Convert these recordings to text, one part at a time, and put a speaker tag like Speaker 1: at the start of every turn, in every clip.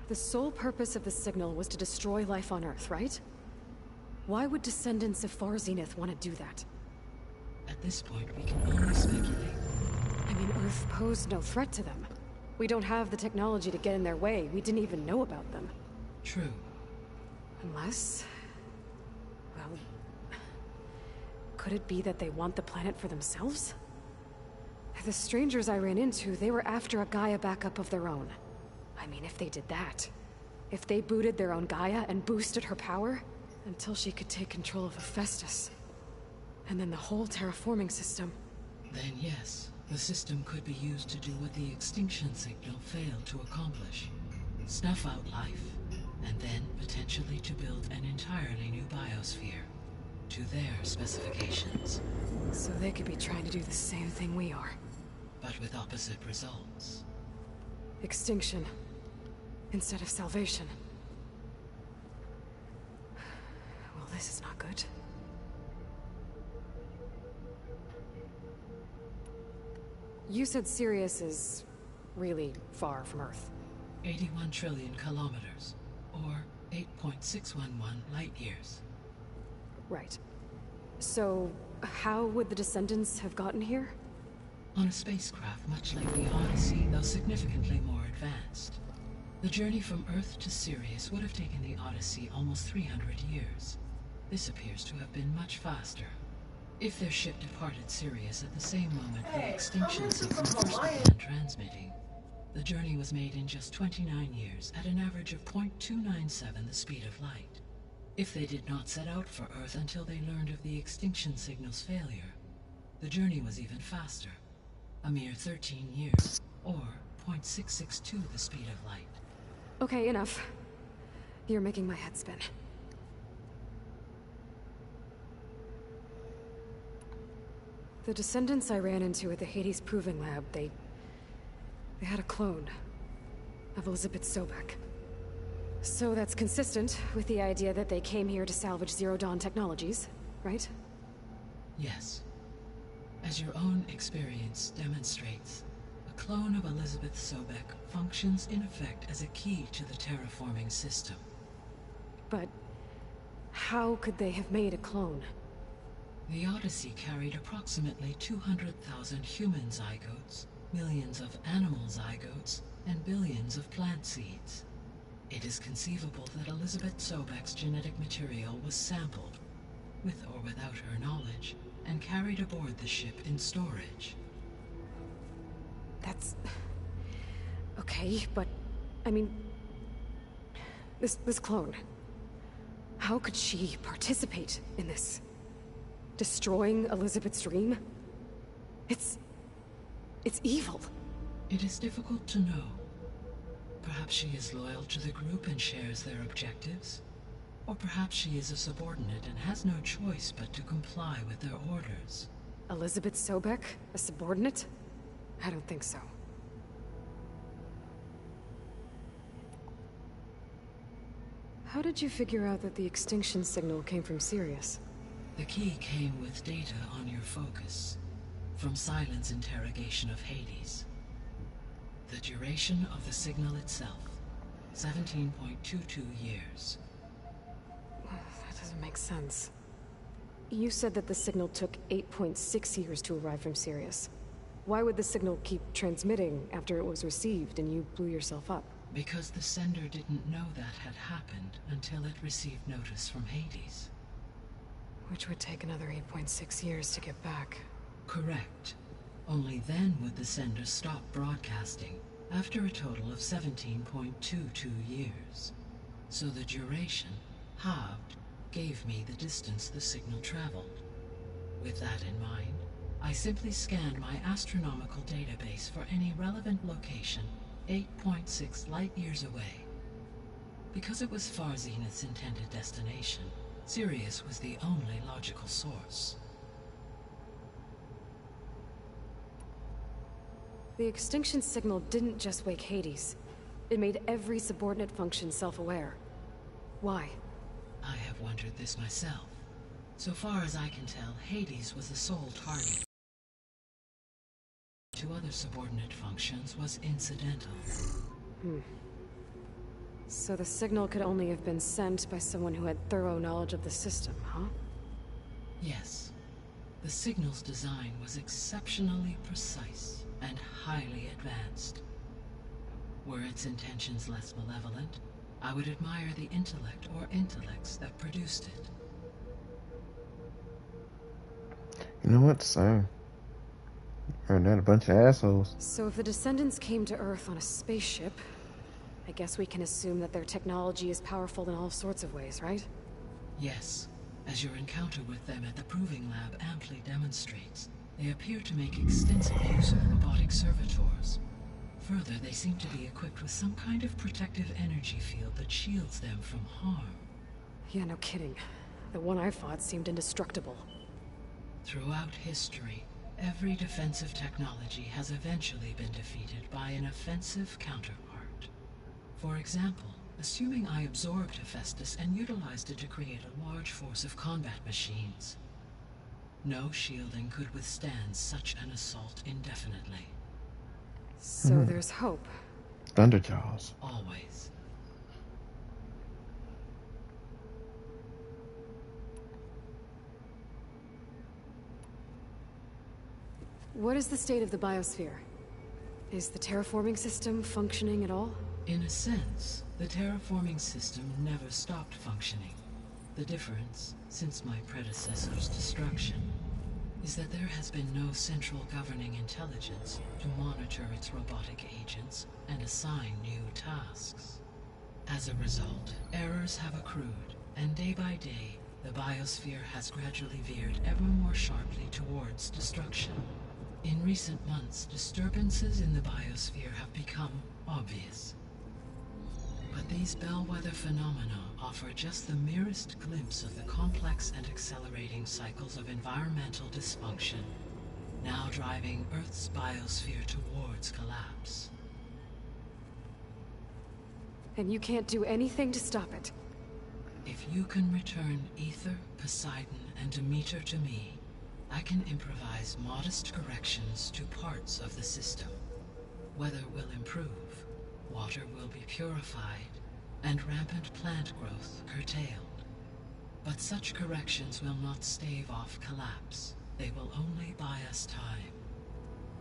Speaker 1: The sole purpose of the signal was to destroy life on Earth, right? Why would descendants of Far Zenith want to do that?
Speaker 2: At this point, we can only speculate.
Speaker 1: I mean, Earth posed no threat to them. We don't have the technology to get in their way. We didn't even know about them.
Speaker 2: True.
Speaker 1: Unless... well... could it be that they want the planet for themselves? The strangers I ran into, they were after a Gaia backup of their own. I mean, if they did that... if they booted their own Gaia and boosted her power... until she could take control of Hephaestus. And then the whole terraforming system.
Speaker 2: Then yes, the system could be used to do what the extinction signal failed to accomplish. Snuff out life, and then potentially to build an entirely new biosphere. To their specifications.
Speaker 1: So they could be trying to do the same thing we are.
Speaker 2: But with opposite results.
Speaker 1: Extinction. Instead of salvation. Well, this is not good. You said Sirius is really far from Earth.
Speaker 2: 81 trillion kilometers, or 8.611 light years.
Speaker 1: Right. So, how would the descendants have gotten here?
Speaker 2: On a spacecraft much like the Odyssey, though significantly more advanced. The journey from Earth to Sirius would have taken the Odyssey almost 300 years. This appears to have been much faster. If their ship departed Sirius at the same moment the extinction signal first began transmitting, the journey was made in just 29 years at an average of 0.297 the speed of light. If they did not set out for Earth until they learned of the extinction signal's failure, the journey was even faster. A mere 13 years, or 0.662 the speed of light.
Speaker 1: Okay, enough. You're making my head spin. The descendants I ran into at the Hades Proving Lab, they had a clone of Elizabeth Sobek. So that's consistent with the idea that they came here to salvage Zero Dawn technologies, right?
Speaker 2: Yes. As your own experience demonstrates, a clone of Elizabeth Sobek functions in effect as a key to the terraforming system.
Speaker 1: But how could they have made a clone?
Speaker 2: The Odyssey carried approximately 200,000 human zygotes, millions of animal zygotes, and billions of plant seeds. It is conceivable that Elizabeth Sobek's genetic material was sampled, with or without her knowledge, and carried aboard the ship in storage.
Speaker 1: That's... okay, but... I mean... This clone... how could she participate in this? Destroying Elizabeth's dream? It's evil.
Speaker 2: It is difficult to know. Perhaps she is loyal to the group and shares their objectives. Or perhaps she is a subordinate and has no choice but to comply with their orders.
Speaker 1: Elizabeth Sobek? A subordinate? I don't think so. How did you figure out that the extinction signal came from Sirius?
Speaker 2: The key came with data on your focus, from Silent's interrogation of Hades. The duration of the signal itself, 17.22 years.
Speaker 1: That doesn't make sense. You said that the signal took 8.6 years to arrive from Sirius. Why would the signal keep transmitting after it was received and you blew yourself up?
Speaker 2: Because the sender didn't know that had happened until it received notice from Hades.
Speaker 1: Which would take another 8.6 years to get back.
Speaker 2: Correct. Only then would the sender stop broadcasting, after a total of 17.22 years. So the duration, halved, gave me the distance the signal traveled. With that in mind, I simply scanned my astronomical database for any relevant location 8.6 light-years away. Because it was Far Zenith's intended destination, Sirius was the only logical source.
Speaker 1: The extinction signal didn't just wake Hades. It made every subordinate function self-aware. Why?
Speaker 2: I have wondered this myself. So far as I can tell, Hades was the sole target. To other subordinate functions was incidental.
Speaker 1: So the signal could only have been sent by someone who had thorough knowledge of the system, huh?
Speaker 2: Yes. The signal's design was exceptionally precise and highly advanced. Were its intentions less malevolent, I would admire the intellect or intellects that produced it.
Speaker 3: You know what? Same. Heard that, a bunch of assholes.
Speaker 1: So if the descendants came to Earth on a spaceship, I guess we can assume that their technology is powerful in all sorts of ways, right?
Speaker 2: Yes. As your encounter with them at the Proving Lab amply demonstrates, they appear to make extensive use of robotic servitors. Further, they seem to be equipped with some kind of protective energy field that shields them from harm.
Speaker 1: Yeah, no kidding. The one I fought seemed indestructible.
Speaker 2: Throughout history, every defensive technology has eventually been defeated by an offensive counterpart. For example, assuming I absorbed Hephaestus and utilized it to create a large force of combat machines. No shielding could withstand such an assault indefinitely.
Speaker 1: So there's hope.
Speaker 3: Thunderjaws.
Speaker 2: Always.
Speaker 1: What is the state of the biosphere? Is the terraforming system functioning at all?
Speaker 2: In a sense, the terraforming system never stopped functioning. The difference, since my predecessor's destruction, is that there has been no central governing intelligence to monitor its robotic agents and assign new tasks. As a result, errors have accrued, and day by day, the biosphere has gradually veered ever more sharply towards destruction. In recent months, disturbances in the biosphere have become obvious. But these bellwether phenomena offer just the merest glimpse of the complex and accelerating cycles of environmental dysfunction, now driving Earth's biosphere towards collapse.
Speaker 1: And you can't do anything to stop it?
Speaker 2: If you can return Ether, Poseidon, and Demeter to me, I can improvise modest corrections to parts of the system. Weather will improve, water will be purified, and rampant plant growth curtailed. But such corrections will not stave off collapse. They will only buy us time.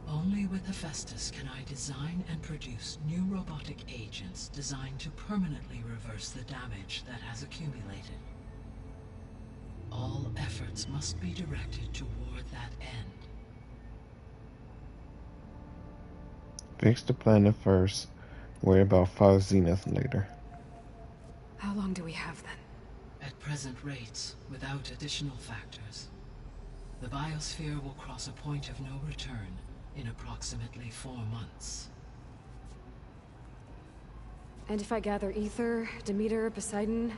Speaker 2: Only with Hephaestus can I design and produce new robotic agents designed to permanently reverse the damage that has accumulated. All efforts must be directed toward that end.
Speaker 3: Fix the planet first. Worry about Fog Zenith later.
Speaker 1: How long do we have then?
Speaker 2: At present rates, without additional factors, the biosphere will cross a point of no return in approximately 4 months.
Speaker 1: And if I gather Ether, Demeter, Poseidon,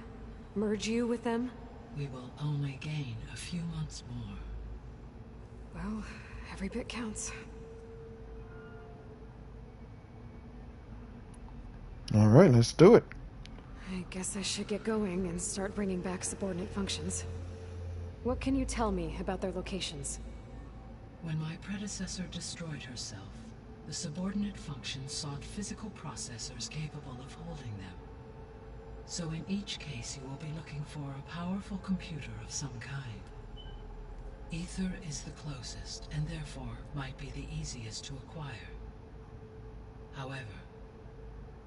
Speaker 1: merge you with them?
Speaker 2: We will only gain a few months more.
Speaker 1: Well, every bit counts.
Speaker 3: All right, let's do it.
Speaker 1: I guess I should get going and start bringing back subordinate functions. What can you tell me about their locations?
Speaker 2: When my predecessor destroyed herself, the subordinate functions sought physical processors capable of holding them. So in each case you will be looking for a powerful computer of some kind. Ether is the closest, and therefore might be the easiest to acquire. However,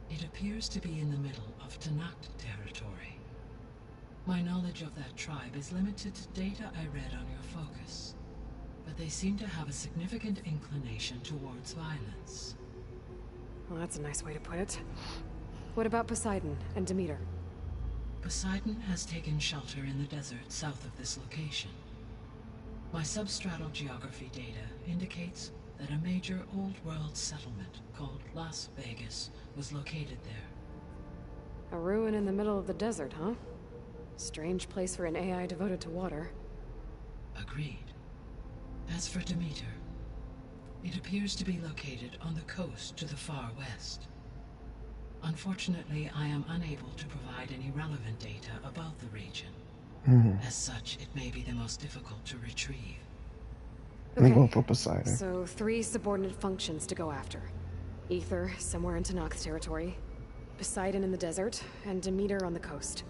Speaker 2: it appears to be in the middle of Tanakh territory. My knowledge of that tribe is limited to data I read on your focus, but they seem to have a significant inclination towards violence.
Speaker 1: Well, that's a nice way to put it. What about Poseidon and Demeter?
Speaker 2: Poseidon has taken shelter in the desert south of this location. My substratal geography data indicates that a major old-world settlement called Las Vegas was located there.
Speaker 1: A ruin in the middle of the desert, huh? Strange place for an AI devoted to water.
Speaker 2: Agreed. As for Demeter, it appears to be located on the coast to the far west. Unfortunately, I am unable to provide any relevant data about the region. As such, it may be the most difficult to retrieve.
Speaker 3: I'm going for Poseidon.
Speaker 1: So 3 subordinate functions to go after. Ether, somewhere in Tanakh territory. Poseidon in the desert, and Demeter on the coast.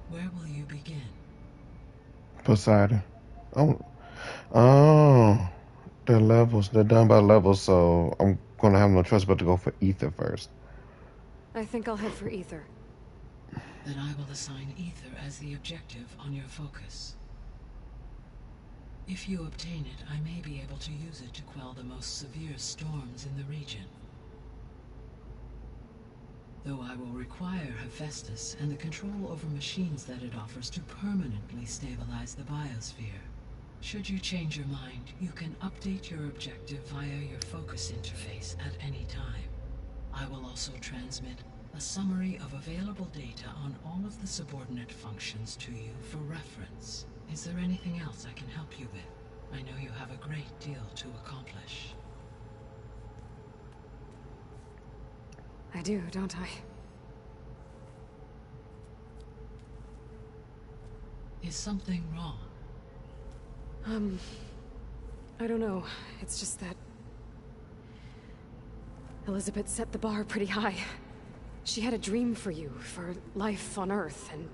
Speaker 2: Where will you begin?
Speaker 3: Poseidon. Oh, oh, they're levels. They're done by levels, so I'm gonna have no choice but to go for Ether first.
Speaker 1: I think I'll head for Ether.
Speaker 2: Then I will assign Ether as the objective on your focus. If you obtain it, I may be able to use it to quell the most severe storms in the region. Though I will require Hephaestus and the control over machines that it offers to permanently stabilize the biosphere. Should you change your mind, you can update your objective via your focus interface at any time. I will also transmit a summary of available data on all of the subordinate functions to you for reference. Is there anything else I can help you with? I know you have a great deal to accomplish.
Speaker 1: I do, don't I?
Speaker 2: Is something wrong?
Speaker 1: I don't know. It's just that Elizabeth set the bar pretty high. She had a dream for you, for life on Earth, and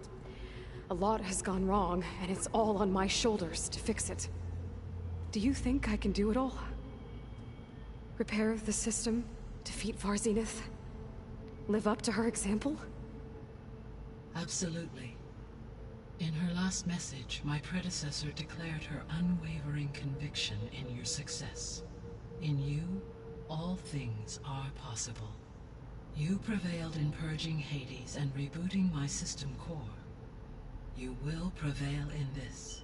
Speaker 1: a lot has gone wrong, and it's all on my shoulders to fix it. Do you think I can do it all? Repair the system, defeat Varzenith, live up to her example?
Speaker 2: Absolutely. In her last message, my predecessor declared her unwavering conviction in your success. In you, all things are possible. You prevailed in purging Hades and rebooting my system core. You will prevail in this.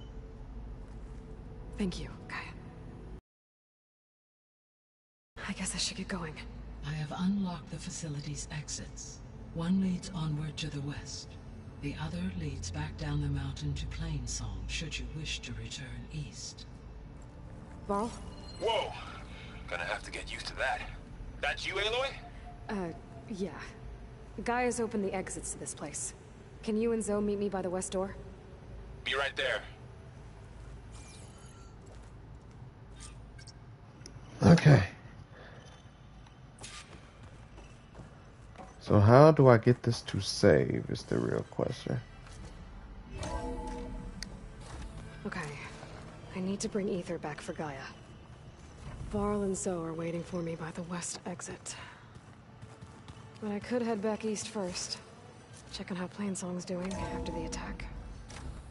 Speaker 1: Thank you, Gaia. I guess I should get going.
Speaker 2: I have unlocked the facility's exits. One leads onward to the west. The other leads back down the mountain to Plainsong, should you wish to return east.
Speaker 1: Varl?
Speaker 4: Whoa! Gonna have to get used to that. That's you, Aloy?
Speaker 1: Yeah. Gaia's opened the exits to this place. Can you and Zoe meet me by the west door?
Speaker 4: Be right there.
Speaker 3: Okay. So how do I get this to save is the real question.
Speaker 1: Okay. I need to bring Ether back for Gaia. Varl and Zoe are waiting for me by the west exit. But I could head back east first. Check on how Plainsong's doing after the attack.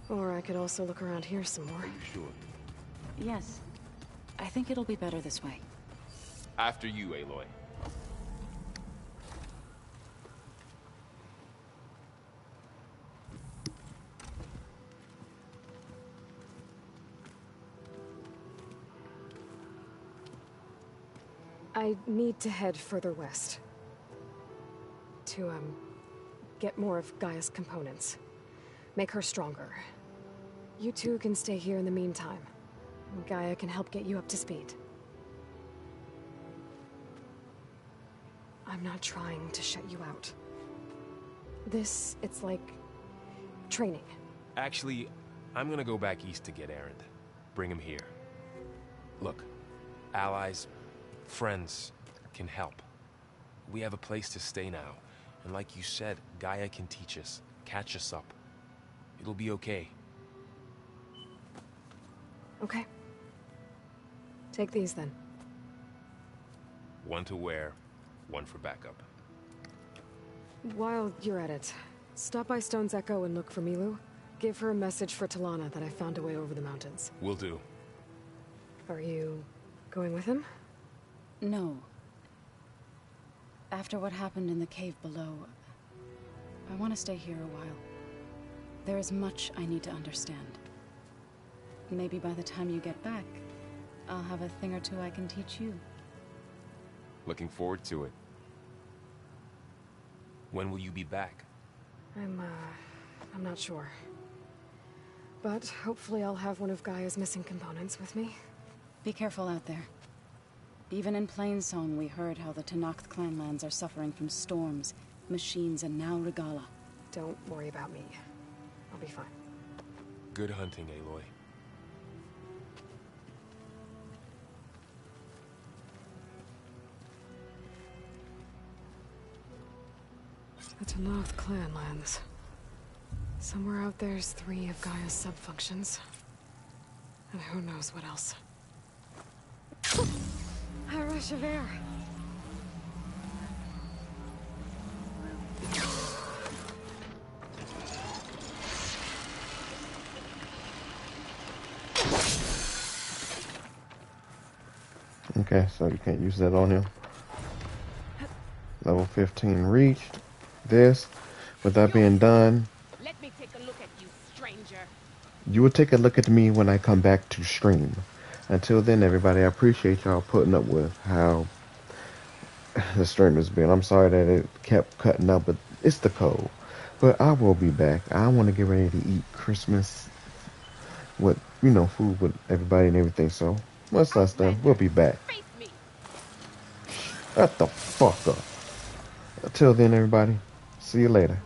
Speaker 1: Or I could also look around here some more.
Speaker 4: Sure.
Speaker 5: Yes. I think it'll be better this way.
Speaker 4: After you, Aloy.
Speaker 1: I need to head further west. To, get more of Gaia's components. Make her stronger. You two can stay here in the meantime. Gaia can help get you up to speed. I'm not trying to shut you out. It's like training.
Speaker 4: Actually, I'm gonna go back east to get Erend. Bring him here. Look, allies, friends can help. We have a place to stay now. And like you said, Gaia can teach us, catch us up. It'll be okay.
Speaker 1: Okay. Take these then.
Speaker 4: One to wear, one for backup.
Speaker 1: While you're at it, stop by Stone's Echo and look for Milu. Give her a message for Talana that I found a way over the mountains.
Speaker 4: Will do.
Speaker 1: Are you going with him?
Speaker 5: No. After what happened in the cave below, I want to stay here a while. There is much I need to understand. Maybe by the time you get back, I'll have a thing or two I can teach you.
Speaker 4: Looking forward to it. When will you be back?
Speaker 1: I'm not sure. But hopefully I'll have one of Gaia's missing components with me.
Speaker 5: Be careful out there. Even in Plainsong, we heard how the Tenakth clanlands are suffering from storms, machines, and now Regala.
Speaker 1: Don't worry about me. I'll be fine.
Speaker 4: Good hunting, Aloy.
Speaker 1: The Tennoth clan lands. Somewhere out there's 3 of Gaia's subfunctions. And who knows what else. A rush of air.
Speaker 3: Okay, so you can't use that on him. Level 15 reached. This, with that being done,
Speaker 6: Let me take a look at you, stranger.
Speaker 3: you will take a look at me when I come back to stream. Until then, everybody, I appreciate y'all putting up with how the stream has been. I'm sorry that it kept cutting out, but it's the cold. But I will be back. I want to get ready to eat Christmas with, you know, food with everybody and everything. So once that's done, we'll be back.
Speaker 6: Face me.
Speaker 3: Shut the fuck up. Until then, everybody, see you later.